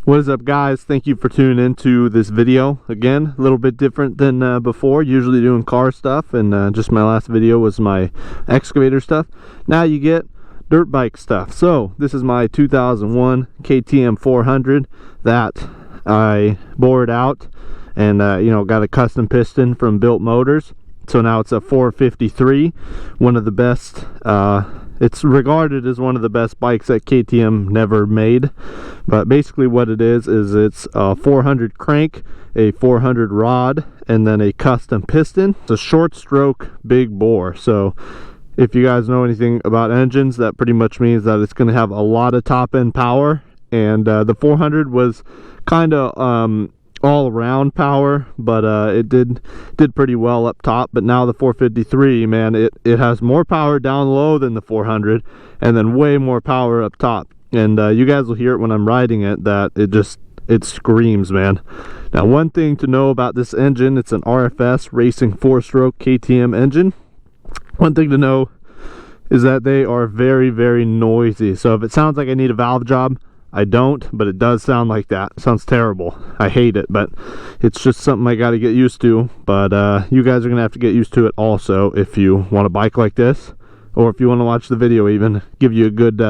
What is up, guys? Thank you for tuning into this video. Again, a little bit different than before. Usually doing car stuff, and just my last video was my excavator stuff. Now you get dirt bike stuff. So this is my 2001 KTM 400 that I bored out and you know, got a custom piston from Built Motors. So now it's a 453, one of the best. It's regarded as one of the best bikes that KTM never made. But basically what it is it's a 400 crank, a 400 rod, and then a custom piston. It's a short stroke, big bore. So if you guys know anything about engines, that pretty much means that it's going to have a lot of top end power. And the 400 was kind of all around power, but it did pretty well up top. But now the 453, man, it has more power down low than the 400, and then way more power up top. And you guys will hear it when I'm riding it, that it screams, man. Now, one thing to know about this engine, it's an RFS racing 4-stroke KTM engine. One thing to know is that they are very, very noisy. So if it sounds like I need a valve job, I don't, but it does sound like that. It sounds terrible. I hate it, but it's just something I got to get used to. But you guys are gonna have to get used to it also if you want a bike like this, or if you want to watch the video, even give you a good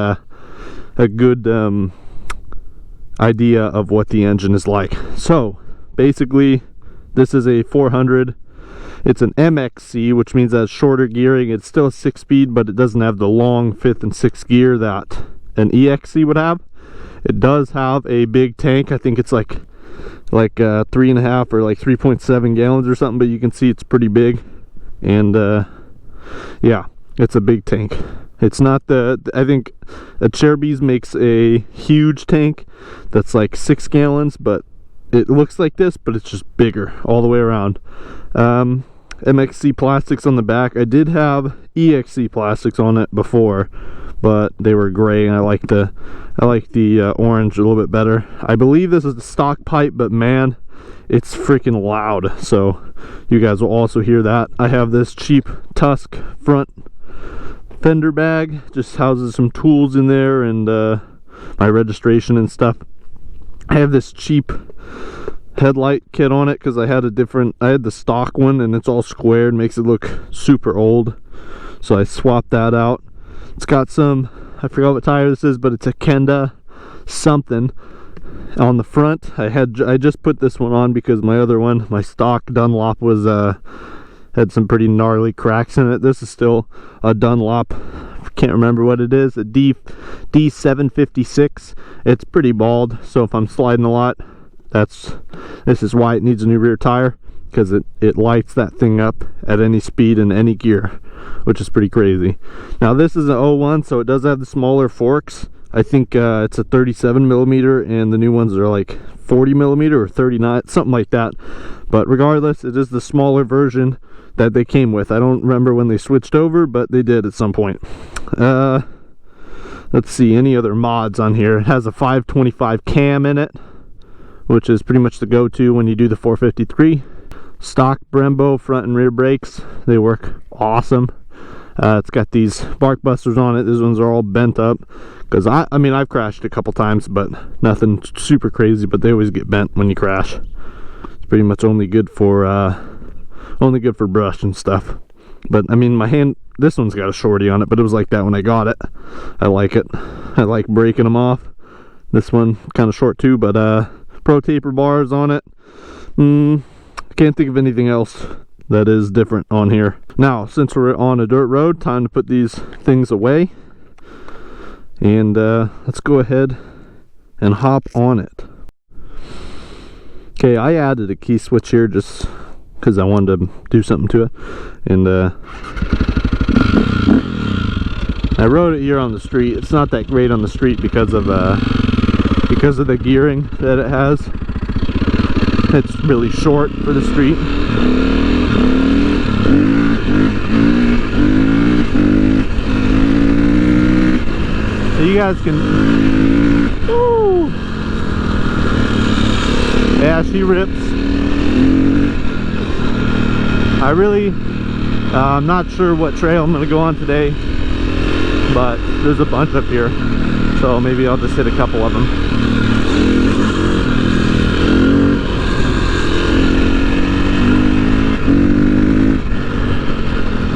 idea of what the engine is like. So basically, this is a 400. It's an MXC, which means that it's shorter gearing. It's still a 6-speed, but it doesn't have the long 5th and 6th gear that an EXC would have. It does have a big tank. I think it's like 3.5 or like 3.7 gallons or something, but you can see it's pretty big. And yeah, it's a big tank. It's not I think a Cherubies makes a huge tank that's like 6 gallons, but it looks like this, but it's just bigger all the way around. MXC plastics on the back. I did have EXC plastics on it before, but they were gray, and I like the orange a little bit better. I believe this is the stock pipe, but man, it's freaking loud. So you guys will also hear that. I have this cheap Tusk front fender bag, just houses some tools in there and my registration and stuff. I have this cheap headlight kit on it because I had the stock one, and it's all squared, makes it look super old, so I swapped that out. It's got some, I forgot what tire this is, but it's a Kenda something on the front. I just put this one on because my other one, my stock Dunlop, was had some pretty gnarly cracks in it. This is still a Dunlop, I can't remember what it is, a D756. It's pretty bald, so if I'm sliding a lot, this is why it needs a new rear tire, because it lights that thing up at any speed and any gear, which is pretty crazy. Now this is an 01, so it does have the smaller forks. I think it's a 37 millimeter, and the new ones are like 40 millimeter or 39, something like that. But regardless, it is the smaller version that they came with. I don't remember when they switched over, but they did at some point. Let's see, any other mods on here. It has a 525 cam in it, which is pretty much the go-to when you do the 453. Stock Brembo front and rear brakes, they work awesome. It's got these bark busters on it. These ones are all bent up because I mean, I've crashed a couple times, but nothing super crazy, but they always get bent when you crash. It's pretty much only good for brush and stuff. But I mean, this one's got a shorty on it, but it was like that when I got it. I like it. I like breaking them off. This one kind of short too, but pro taper bars on it. Can't think of anything else that is different on here. Now, since we're on a dirt road, time to put these things away, and let's go ahead and hop on it. Okay, I added a key switch here just because I wanted to do something to it, and I rode it here on the street. It's not that great on the street because of the gearing that it has. It's really short for the street. So you guys can, woo! Yeah, she rips. I'm not sure what trail I'm gonna go on today, but there's a bunch up here, so maybe I'll just hit a couple of them.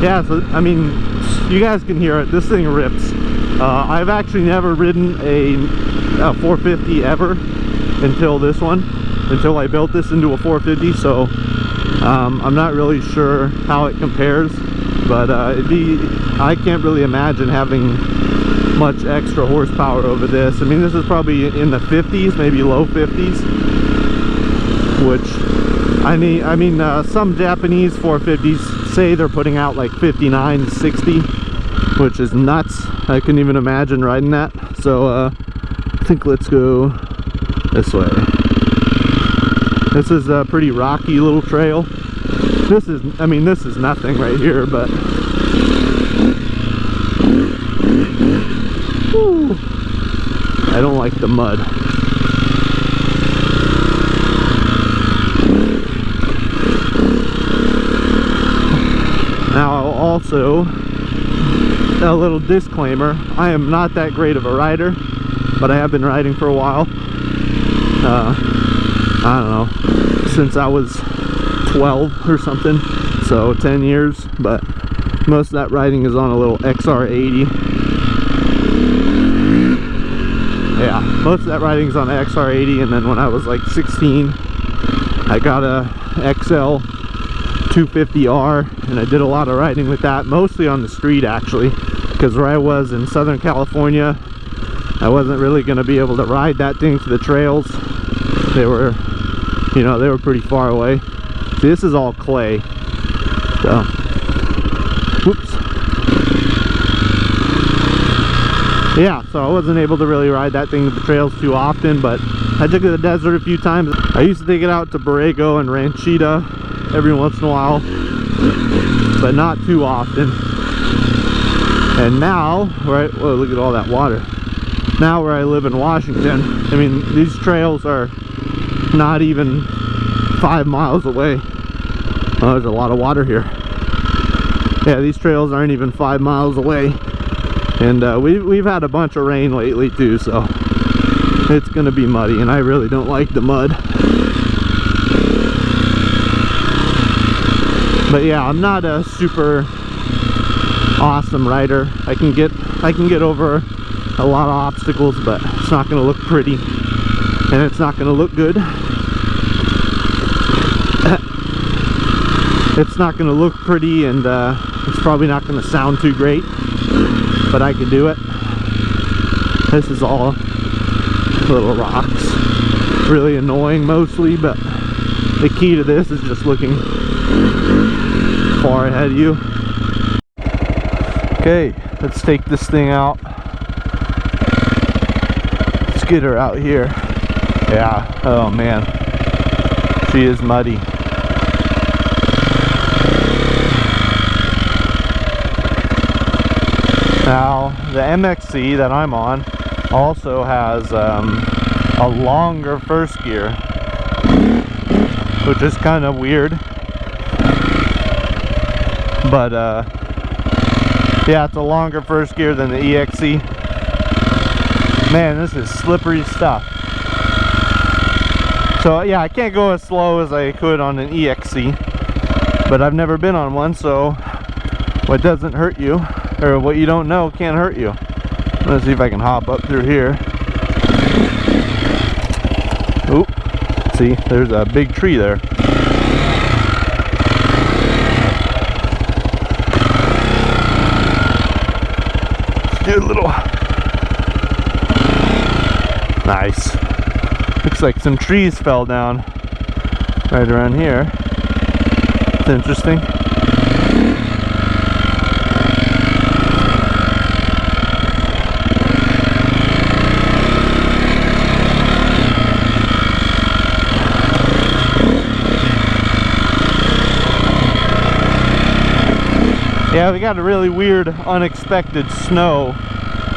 yeah, so I mean, you guys can hear it. This thing rips. I've actually never ridden a 450 ever until this one, until I built this into a 450. So I'm not really sure how it compares, but I can't really imagine having much extra horsepower over this. I mean, this is probably in the 50s, maybe low 50s, which I mean some Japanese 450s say they're putting out like 59 to 60, which is nuts. I couldn't even imagine riding that. So I think let's go this way. This is a pretty rocky little trail. This is, I mean, this is nothing right here, but whew, I don't like the mud. Now also, a little disclaimer, I am not that great of a rider, but I have been riding for a while. I don't know, since I was 12 or something, so 10 years, but most of that riding is on a little XR80. Yeah, most of that riding is on the XR80, and then when I was like 16, I got a XL 250R, and I did a lot of riding with that, mostly on the street actually, because where I was in Southern California, I wasn't really going to be able to ride that thing to the trails. They were, you know, they were pretty far away. See, this is all clay, so whoops. Yeah, so I wasn't able to really ride that thing to the trails too often, but I took it to the desert a few times. I used to take it out to Borrego and Ranchita every once in a while, but not too often. And now, right, whoa, look at all that water. Now where I live in Washington, I mean, these trails are not even 5 miles away. Oh, there's a lot of water here. Yeah, these trails aren't even 5 miles away. And we've had a bunch of rain lately too, so it's gonna be muddy, and I really don't like the mud. But yeah, I'm not a super awesome rider. I can get over a lot of obstacles, but it's not gonna look pretty, and it's not gonna look good. It's not gonna look pretty, and it's probably not gonna sound too great, but I can do it. This is all little rocks, really annoying mostly, but the key to this is just looking far ahead of you. Okay, let's take this thing out. Let's get her out here. Yeah, oh man, she is muddy. Now, the MXC that I'm on also has a longer first gear, which is kind of weird. But yeah, it's a longer first gear than the EXC. Man, this is slippery stuff. So yeah, I can't go as slow as I could on an EXC, but I've never been on one, so what doesn't hurt you, or what you don't know, can't hurt you. Let's see if I can hop up through here. Oop, see, there's a big tree there. Let's do a little. Nice. Looks like some trees fell down right around here. It's interesting. Yeah, we got a really weird, unexpected snow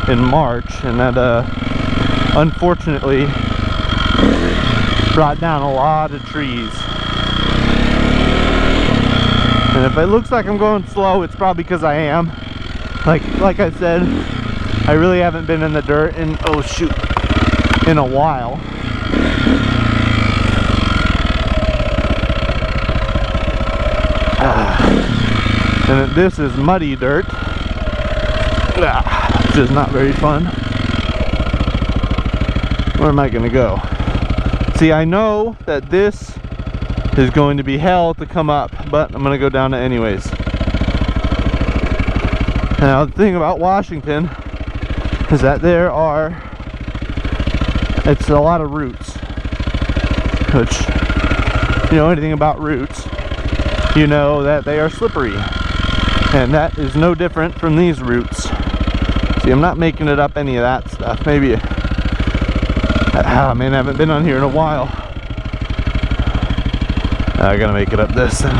in March, and that unfortunately brought down a lot of trees. And if it looks like I'm going slow, it's probably because I am. Like I said, I really haven't been in the dirt in, oh shoot, in a while. And this is muddy dirt, which is not very fun. Where am I gonna go? See, I know that this is going to be hell to come up, but I'm gonna go down it anyways. Now the thing about Washington is that it's a lot of roots, which, you know anything about roots, you know that they are slippery, and that is no different from these roots. See, I'm not making it up any of that stuff. Maybe, man, I haven't been on here in a while. I gotta make it up this then.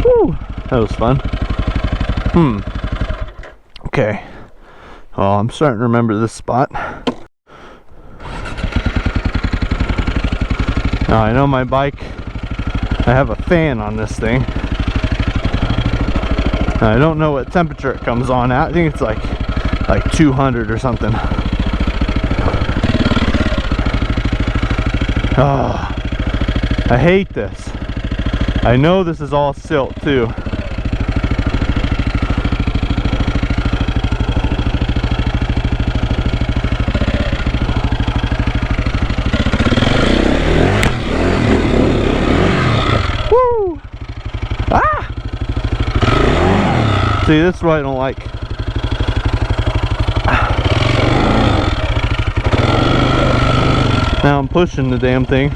Woo, that was fun. Okay. Oh, I'm starting to remember this spot. Now I know my bike, I have a fan on this thing. I don't know what temperature it comes on at. I think it's like 200 or something. Oh, I hate this. I know this is all silt too. Woo! Ah! See, this is what I don't like. Now I'm pushing the damn thing.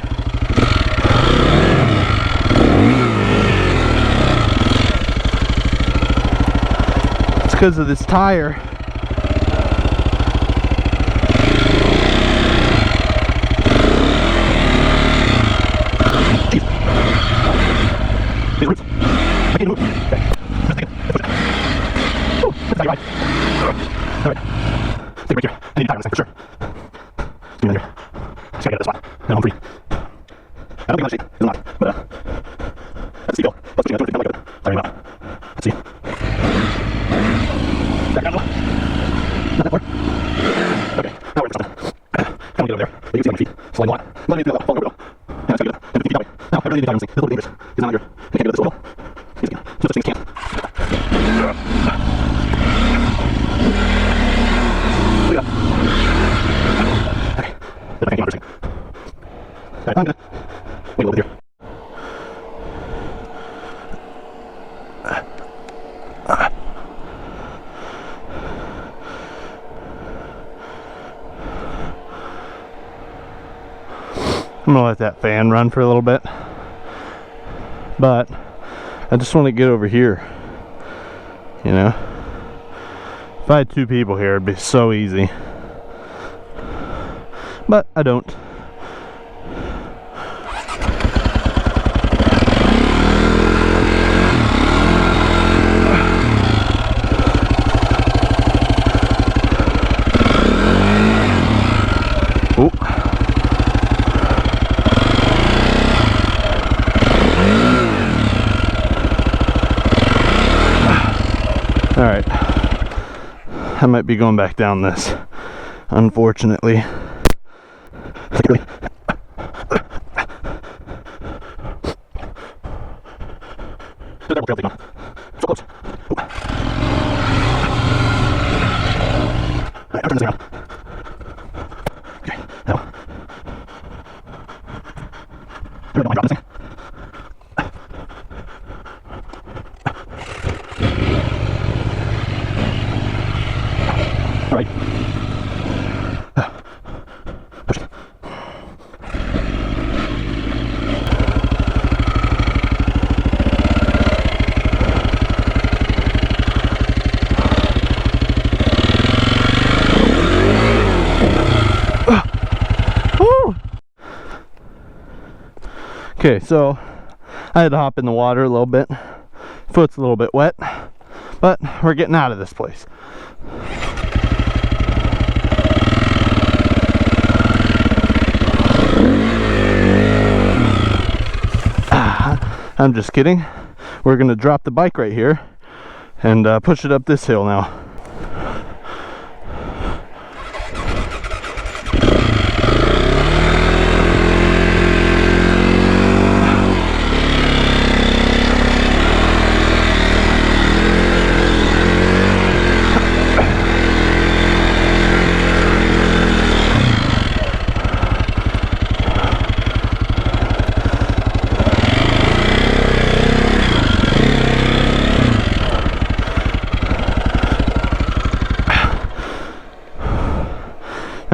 It's because of this tire. Right. Alright. Stay right here. I need to tire this thing for sure. Give me under. Just gotta get this spot. Now I'm free. I don't think much shape. It's not. But that's a seagull. Plus pushing it through. I like it. Tiring out. Let's see. Back down a little. Not that far. Okay. Now we're in something. Kind of get over there. But you can see on my feet. Sliding a lot. I'm gonna need to do that. Fall over though. Yeah, that's good. And 50 feet that way. Now, I really need to tire this thing. It's a little bit dangerous. It's not here. I can't do this oil. Yes, I can. No such thing as can't. Look at that. Okay. But I can't keep on Alright, I'm gonna wait a little bit here. I'm gonna let that fan run for a little bit, but I just want to get over here, you know. If I had two people here, it'd be so easy, but I don't. Oh. All right, I might be going back down this, unfortunately. So close. All right, I'm turning this around. Okay, now. I don't mind dropping this thing. All right. Push it. Okay, so I had to hop in the water a little bit. Foot's a little bit wet, but we're getting out of this place. I'm just kidding. We're gonna drop the bike right here and push it up this hill now.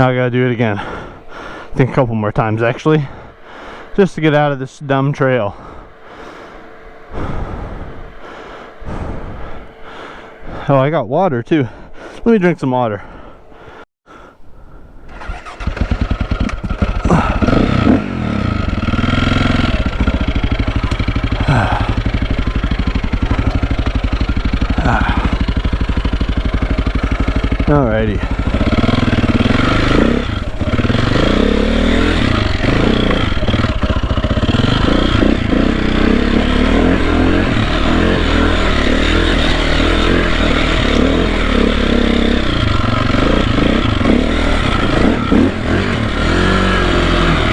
Now I gotta do it again. I think a couple more times actually, just to get out of this dumb trail. Oh, I got water too. Let me drink some water. Alrighty.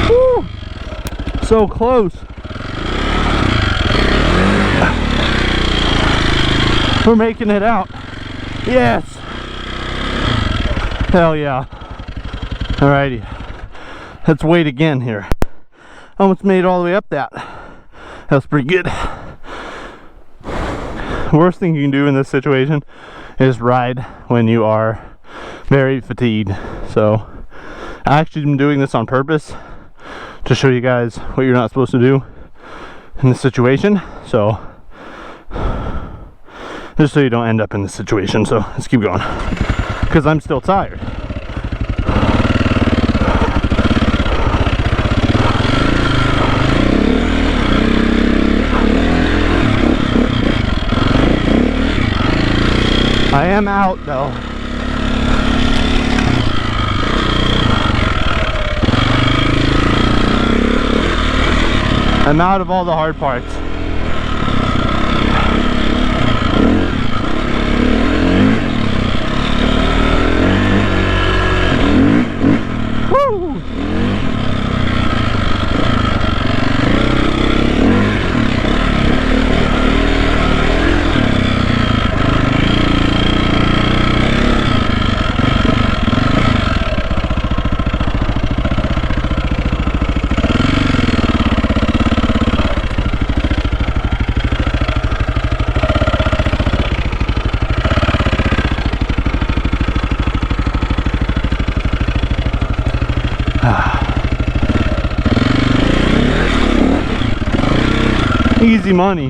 Woo! So close. We're making it out. Yes. Hell yeah. Alrighty. Let's wait again here. Almost made it all the way up that. That's pretty good. Worst thing you can do in this situation is ride when you are very fatigued. So I actually been doing this on purpose to show you guys what you're not supposed to do in this situation. So just so you don't end up in this situation. So let's keep going, because I'm still tired. I am out though. I'm out of all the hard parts. Woo! Easy money.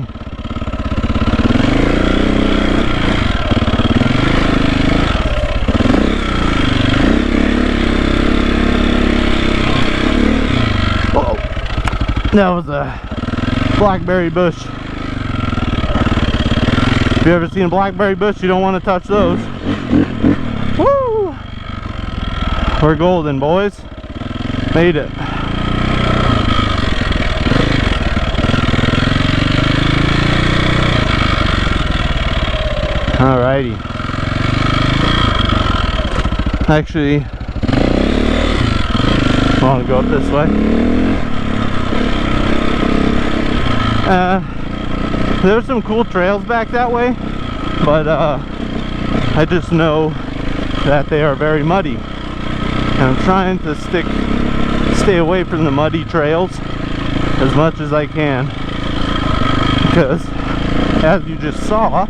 Whoa. That was a blackberry bush. If you ever seen a blackberry bush, you don't want to touch those. Woo! We're golden, boys. Made it. Alrighty. Actually, I want to go up this way. There's some cool trails back that way, but I just know that they are very muddy. And I'm trying to stay away from the muddy trails as much as I can, because as you just saw,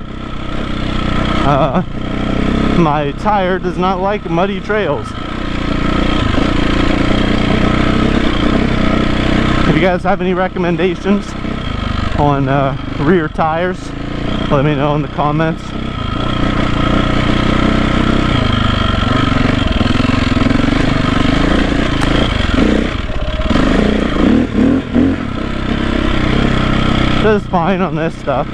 my tire does not like muddy trails. If you guys have any recommendations on rear tires, let me know in the comments. Does fine on this stuff.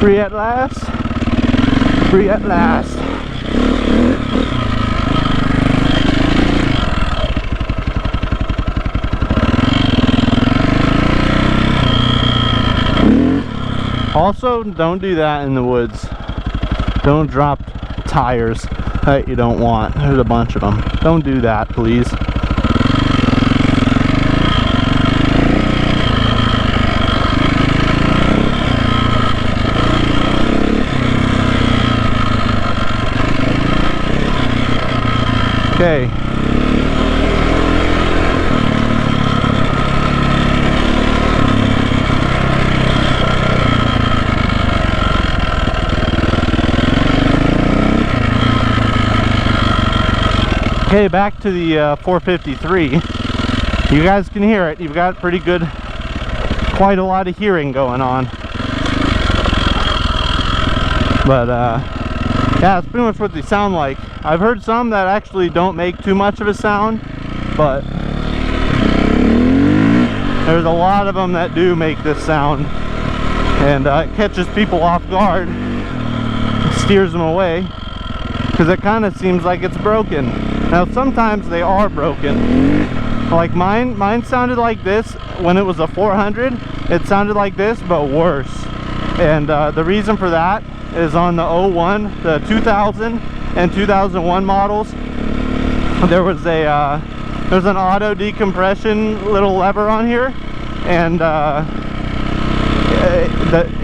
Free at last. Free at last. Also, don't do that in the woods. Don't drop tires that you don't want. There's a bunch of them. Don't do that, please. Okay. Okay, back to the 453. You guys can hear it. You've got pretty good, quite a lot of hearing going on. But yeah, it's pretty much what they sound like. I've heard some that actually don't make too much of a sound, but there's a lot of them that do make this sound, and it catches people off guard, steers them away, because it kind of seems like it's broken. Now sometimes they are broken. Like mine sounded like this when it was a 400. It sounded like this, but worse. And the reason for that is on the 01, the 2000 and 2001 models, there was a there's an auto decompression little lever on here, and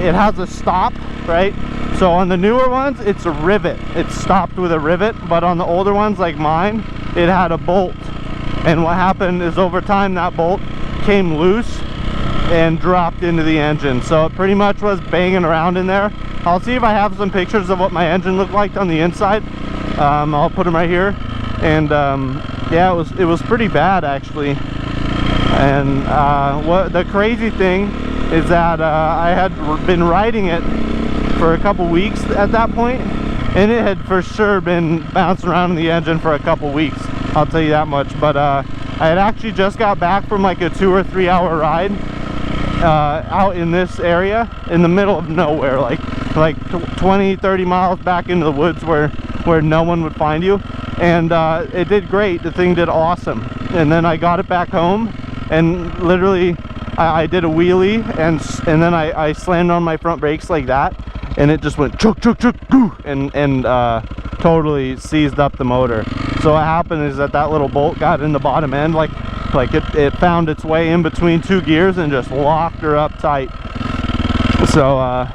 it has a stop, right? So on the newer ones, it's a rivet. It's stopped with a rivet, but on the older ones like mine, it had a bolt. And what happened is over time that bolt came loose and dropped into the engine. So it pretty much was banging around in there. I'll see if I have some pictures of what my engine looked like on the inside. I'll put them right here. And yeah, it was pretty bad actually. And what the crazy thing is that I had been riding it for a couple weeks at that point, and it had for sure been bouncing around in the engine for a couple weeks, I'll tell you that much. But I had actually just got back from like a 2 or 3 hour ride out in this area in the middle of nowhere, like 20-30 miles back into the woods where no one would find you. And it did great. The thing did awesome. And then I got it back home, and literally I did a wheelie, and then I slammed on my front brakes like that, and it just went chuk chuk chuk goo, and totally seized up the motor. So what happened is that little bolt got in the bottom end, like it found its way in between two gears and just locked her up tight. So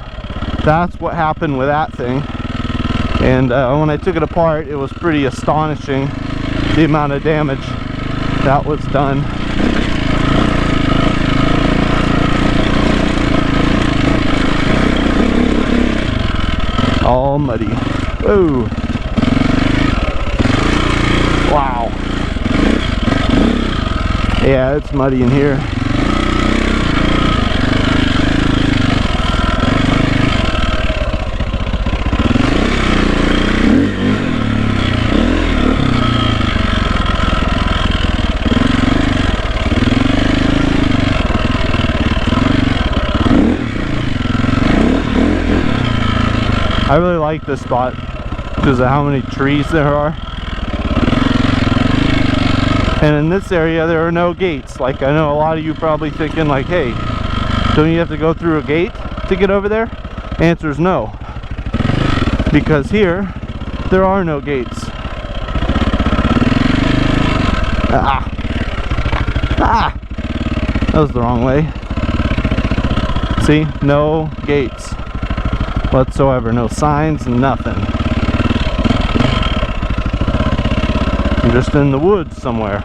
that's what happened with that thing. And when I took it apart, it was pretty astonishing the amount of damage that was done. All muddy. Whoa. Wow. Yeah, it's muddy in here. I really like this spot because of how many trees there are. And in this area there are no gates. Like, I know a lot of you probably thinking like, hey, don't you have to go through a gate to get over there? Answer is no. Because here, there are no gates. That was the wrong way. See, no gates whatsoever, no signs, nothing. I'm just in the woods somewhere.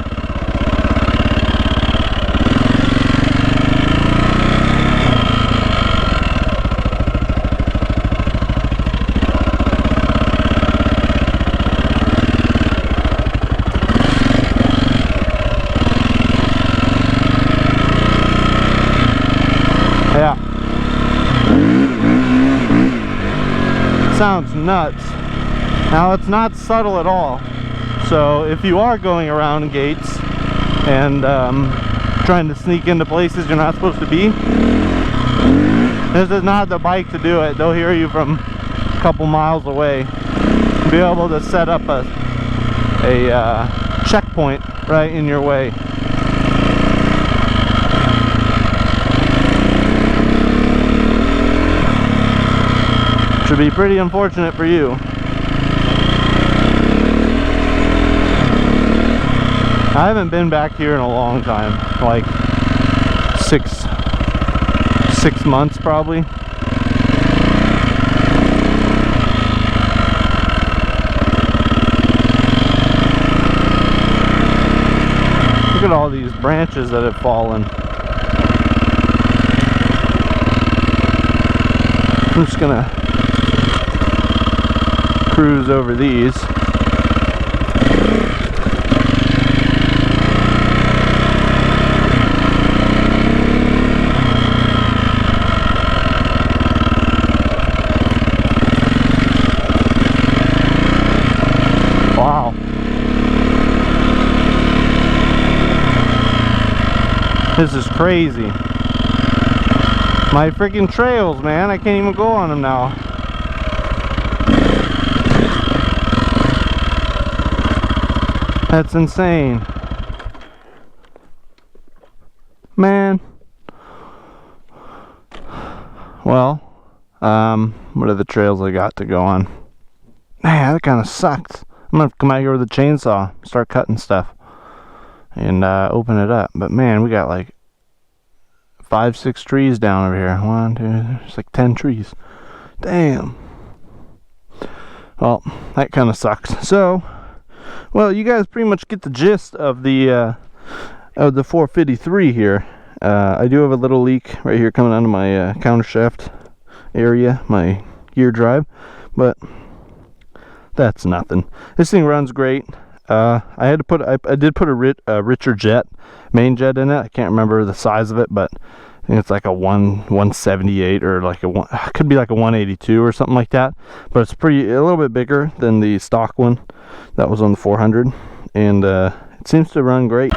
Yeah. Sounds nuts. Now it's not subtle at all. So if you are going around gates and trying to sneak into places you're not supposed to be, this is not the bike to do it. They'll hear you from a couple miles away. Be able to set up a checkpoint right in your way. Should be pretty unfortunate for you. I haven't been back here in a long time, like six months probably. Look at all these branches that have fallen. I'm just gonna cruise over these. Wow. This is crazy. My freaking trails, man. I can't even go on them now. That's insane. Man. Well, what are the trails I got to go on? Man, that kind of sucks. I'm gonna have to come out here with a chainsaw, start cutting stuff, and open it up. But man, we got like 5-6 trees down over here. 1, 2, there's like 10 trees. Damn. Well, that kind of sucks. So, well, you guys pretty much get the gist of the 453 here. I do have a little leak right here coming out of my countershaft area, my gear drive, but that's nothing. This thing runs great. I did put a richer jet, main jet in it. I can't remember the size of it, but I think it's like a 178 or like could be like a 182 or something like that. But it's a little bit bigger than the stock one that was on the 400, and it seems to run great.